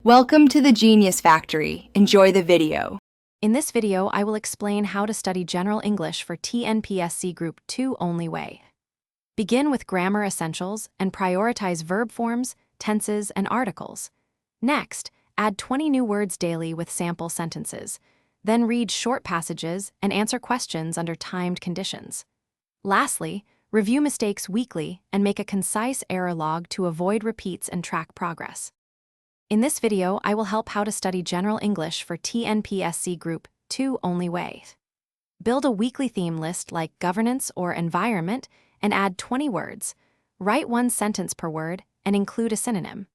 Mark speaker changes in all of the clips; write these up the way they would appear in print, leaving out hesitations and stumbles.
Speaker 1: Welcome to the Genius Factory. Enjoy the video.
Speaker 2: In this video, I will explain how to study General English for TNPSC Group 2 only way. Begin with grammar essentials and prioritize verb forms, tenses, and articles. Next, add 20 new words daily with sample sentences. Then read short passages and answer questions under timed conditions. Lastly, review mistakes weekly and make a concise error log to avoid repeats and track progress. In this video, I will help how to study General English for TNPSC Group 2 only way. Build a weekly theme list like governance or environment and add 20 words. Write one sentence per word and include a synonym.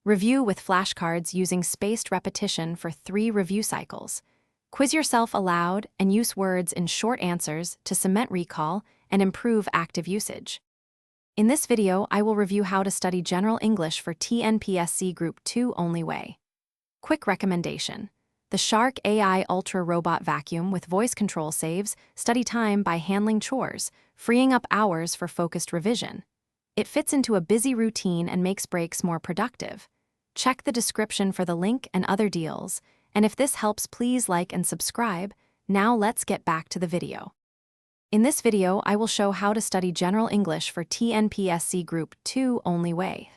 Speaker 2: Review with flashcards using spaced repetition for 3 review cycles. Quiz yourself aloud and use words in short answers to cement recall and improve active usage. In this video, I will review how to study General English for TNPSC Group 2 only way. Quick recommendation. The Shark AI Ultra Robot Vacuum with voice control saves study time by handling chores, freeing up hours for focused revision. It fits into a busy routine and makes breaks more productive. Check the description for the link and other deals, and if this helps, please like and subscribe. Now let's get back to the video. In this video, I will show how to study General English for TNPSC Group 2 only way.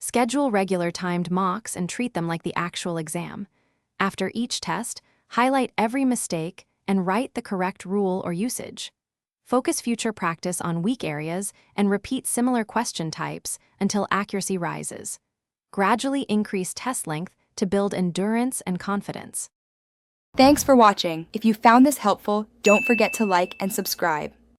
Speaker 2: Schedule regular timed mocks and treat them like the actual exam. After each test, highlight every mistake and write the correct rule or usage. Focus future practice on weak areas and repeat similar question types until accuracy rises. Gradually increase test length to build endurance and confidence.
Speaker 1: Thanks for watching. If you found this helpful, don't forget to like and subscribe.